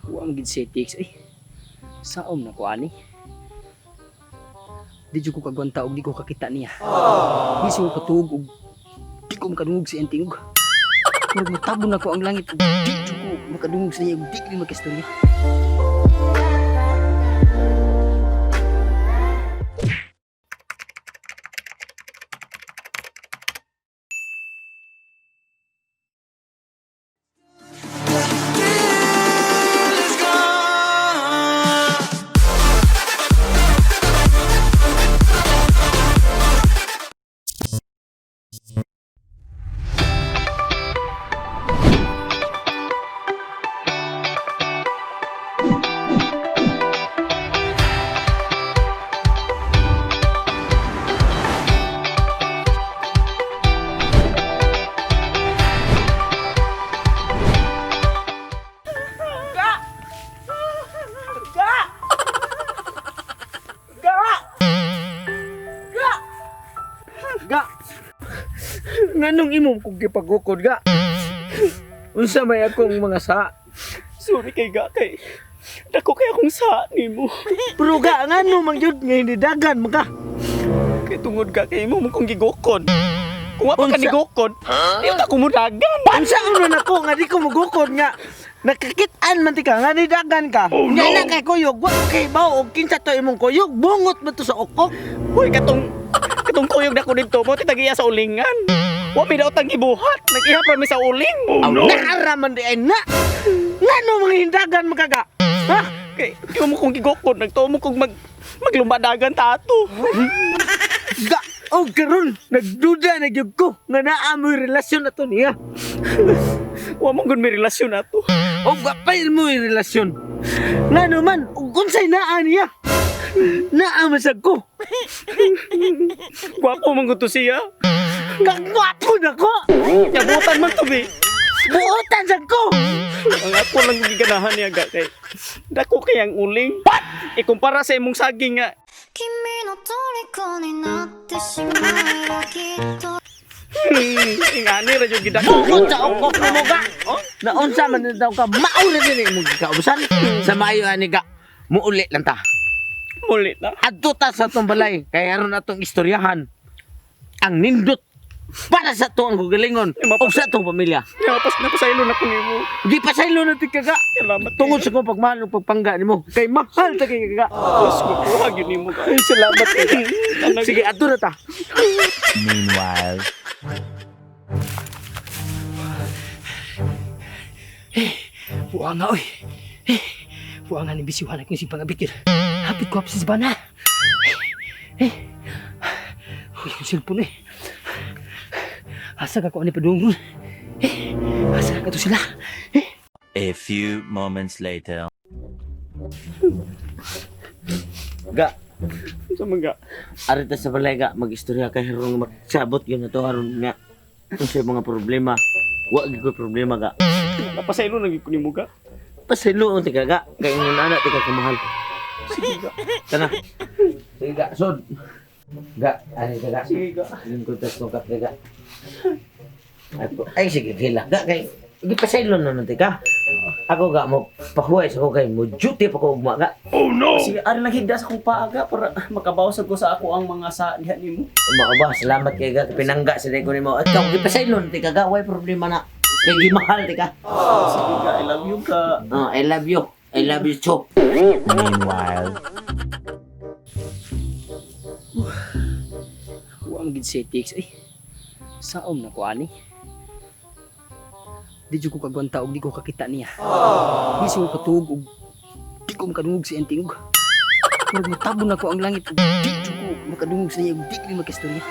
Huwag gid setix ay. Saom na ko ani. Di jud ko kagwanta og di ko kakita niya. Bisi ko katug og di ko makadungog sa enting. Murag matabon na ko ang langit og di jud ko makadungog sa iya og di ko makastorya. Ga. Nganong imong kog gipagukod ga? Unsa may akong mga sa? Sorry kay ga kay dako kay akong sa nimo. Pero ga ngano man jud nga hindi dagan maka. Kay tungod ga kay imo kong gigukod. Kung wa pa ka Unsa? nigukod, di ka kumudagan. Unsa man ako nga di ko magukod nga nakakit-an man ti ka nga ni dagan ka. Nya na kay kuyog wa ko kay baw og kinsa to imong kuyog bungot man to sa ukok. Hoy katong kuyog dako dito mo titagiya sa ulingan. Wa mi daw tang gibuhat, nag-ihap mi sa uling. Naara man di ay na. Ngano mga hindagan makaga? Ha? Kay di mo kong gigukod, nagtuo mo kong maglumadagan ta ato. Ga o karon nagduda na gyud ko nga naa mo relasyon nato niya. Wa mo gud may relasyon ato. O gapay mo yung relasyon. Ngano man, ug unsay naa niya? Naa masag ko. Gwapo man gud to siya. Kagwapo na ko. Yabutan man to bi. Buotan sa ko. Ang ako lang giganahan niya ga kay dako kay ang uling. Ikumpara sa imong saging nga 君の虜になってしまえばきっと ingani ra jud gidako. Unsa ko mo ga? Na unsa man daw ka maula din mo gikaubusan. Sa maayo ani ga. Muuli lang ta. Muli na. Adto ta sa tong balay kay aron atong istoryahan. Ang nindot para sa tuang gugalingon o sa atong pamilya. Tapos napasaylo na ko nimo. Di pa saylo na ti kaga. Salamat. Tungod sa kong pagmahal o pagpangga nimo. Kay mahal ta kay kaga. Diyos ko po, hagin nimo ka. Ay, salamat kaga. Sige, adto na ta. Meanwhile, Buang nga oy. Buang nga ni bisiwan akong si pangabit yun. Hapit ko sa bana. Uy, yung cellphone eh. Asa ka ko ani padung. Asa ka to sila. a few moments later. Ga, Sa mga. arita sa balay ga, mag-istorya kay harong magsabot yun na to haron nga. Kung siya mga problema, wa gyud ko problema ga. Napasaylo na ko nimo ka. Pasilo ti kaga, kay ingon ana ti ka kamahal. Sige ga. Kana. Sige ga, sod. Ga, ani kaga. Sige ga. Lingkod tas tong kapre ga. Ay sige gila. Ga kay gipasaylo na nanti ka. Ako ga mo pahuway sa ko kay mo duty pa ko ugma ga. Sige, ari lang higdas akong paaga para makabawsag ko sa ako ang mga sa diha nimo. Mao ba, salamat kay ga pinangga sa ko nimo. At kung gipasaylo nanti ka ga, way problema na. Kay gimahal ti ka. Sige ga, I love you ka. I love you. I love you too. Meanwhile, Huwag gid setix ay. Saom na ko ani. Di jud ko kagwanta og di ko kakita niya. Bisi ko katug og di ko makadungog sa enting. Murag matabon na ko ang langit og di jud ko makadungog sa iya og di ko makastorya.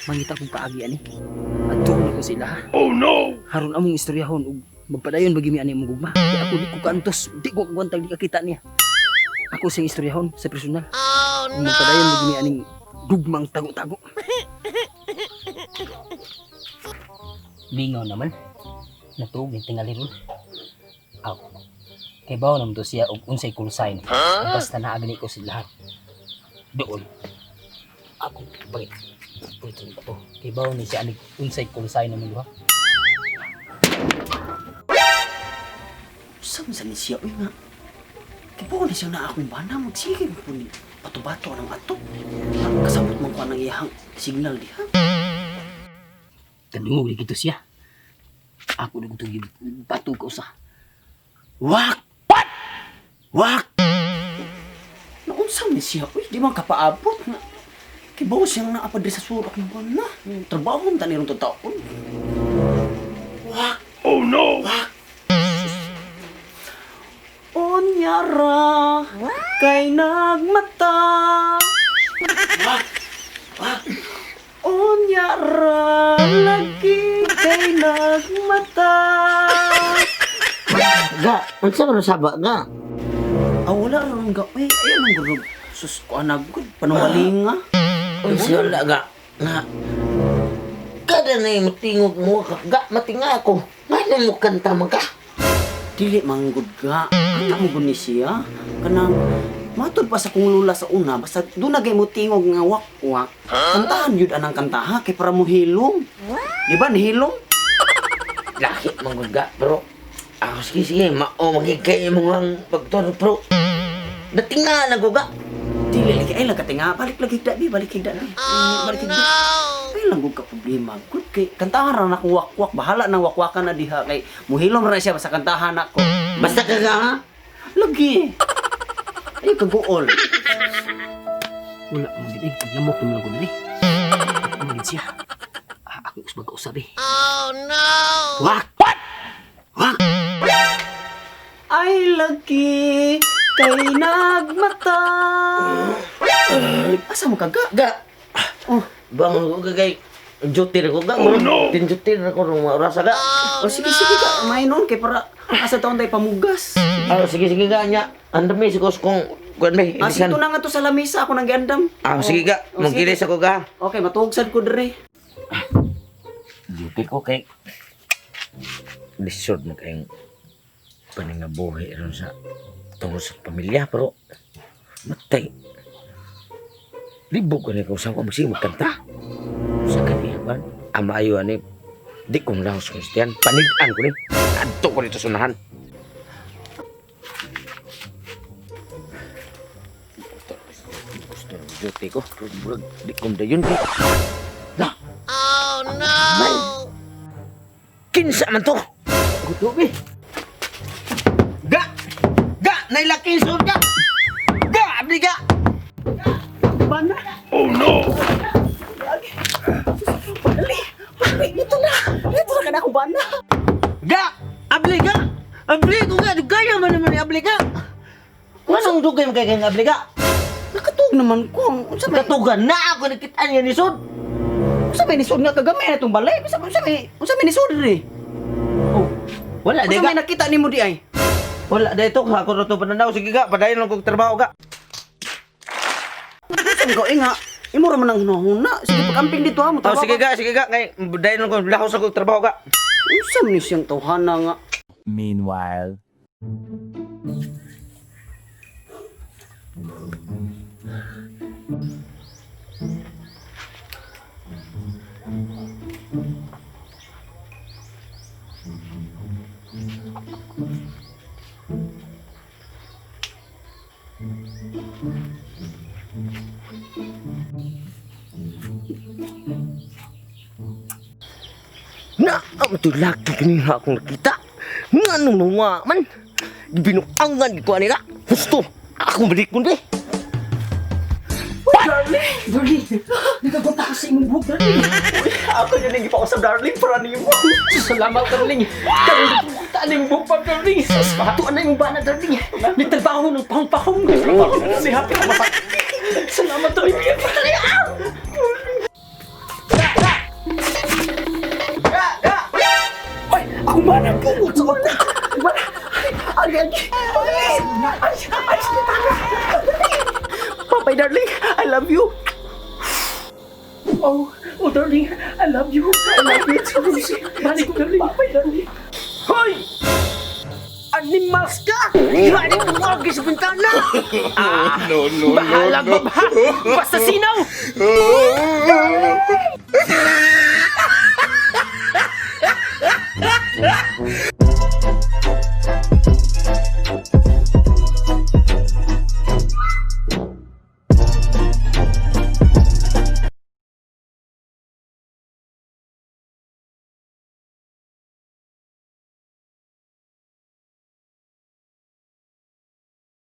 Mangita kong paagi ani. Adto na ko sila. Oh no! Haron among istoryahon og magpadayon bagi mi ani mong gugma. Kaya ako di ko kantos, di ko kagwanta di kakita niya. Ako sing istoryahon sa personal. Oh no! Magpadayon bagi mi aning gugmang tago-tago. Lingaw naman. Natuog ni tingali ron. Aw. Kay bawo naman to siya og unsay call sign. Basta naagni ko sila lahat. Doon. Ako pagit. ko ito ba to? Ibaw ni siya anig unsay-kunsay naman duha. Saan sa ni siya? Uy nga. Kibaw na siya na akong bana. Magsige mo po ni bato-bato ng ato. Kasabot mo ko ang iyahang signal diha. Kadungog di kito siya. Ako na gusto yung bato ko sa. Wak! What? Wak! Naunsa ni siya? Uy, di man kapaabot na. Kibaw siyang naapadre sa surak ng bana. Trabaho mo tanirong taon. Wak! Oh no! Wak! Onyara kay nagmata. Wak! Wak! Onyara lagi kay nagmata. Ga, unsa man saba ga? Wala ron ga. Ay, ayun ang gurog. Sus ko anagod panumalinga. Unsa wala ga? Nga. Kada na yung matingog mo ka. Ga, matinga ako. Ano mo kanta man ka? Dili manggod ga. Anak mo guni siya. Kanang matod pa sa kong lula sa una. Basta doon na mo tingog nga wak-wak. Kantahan yun anang kantaha. Kay para mo hilong. Di ba nihilong? Laki man gud ga, pero ako sige magigay mo ang pagturo pero natinga na ko ga. Dili lagi. Ay lang katinga. Balik lagi dabi. Balik lagi dabi. Balik lagi dabi. Ay lang gud ka problema. Good kay kantahan ra na akong wak-wak. Bahala na wak-wakan na diha. Kay muhilom ra siya sa kantahan ako. Basta ka ga ha? Lagi. Ay kaguol. Wala mo gid eh. Lamok naman ako diri. Ako magid siya. Ako usbag ka usab eh. Wak! What? Wak! Ay lagi kay nagmata. Asa mo kaga? Ga. Oh, bang ko kay jutir ko ga. Oh, no. Tinjutir ko rong oras ga. O sige ka. Mainon kay para asa taon tayo pamugas. Sige ga nya. Andam mi sigos kong kuan mi. Sige to na nga to sa lamisa ako nang giandam. Sige ga. Magkilis ako ga. Okay, matugsad ko dire. Jutir ko kay lisod na kayong paningabuhi ron sa tungkol sa pamilya pero matay libog ko na kung saan ko magsige magkanta sa kaniya ba amayo ani di kong lahos Kristiyan panidaan ko ni adto ko dito sunahan gusto ng duty ko pero di kong dayon di na oh no kinsa man to gutubi ga ga nailaki sud ga ga abdi ga Bana. oh no Dali. Dito na ka na ako bana. ga abli ga abli ko ga gaya man naman ni abli ga anong dugay mo kay kang abli ga Nakatug naman ko. Unsa may katugan na ako nakitaan niya ni sud unsa may nisod nga kagamay na tong balay? Unsa may nisod dire? Oh, wala di unsa may ga nakita nimo di ay? wala dito ako ra to pananaw sige ga padayon lang kog trabaho ga Unsa ko inga? Imo ra man ang hunahuna. Sige pagamping dito ha mo. sige ga kay padayon lang kog lahos ako trabaho ga Unsa man ni siyang tawhana nga? Meanwhile, na ang tulaki kanina akong nakita nga nung mga man binuangan ko nila gusto ako balik mo di Darling, nagagota ka sa imong buhok, darling. Ako yun ang ipausap, darling, para nimo. Salamat, darling. Darling, kita na yung buhok pa, darling. Tuan na yung bana, darling. May trabaho ng pang-pahong. May happy na masak. Salamat, darling. Ay, ako bana po. Papay, darling, I love you. Oh, darling, I love you. I love you too. Balik ko, darling. Papay, darling. Hoy! Animals ka! Iwanin mo ako sa bintana! No. Bahala, baba! Basta sinaw!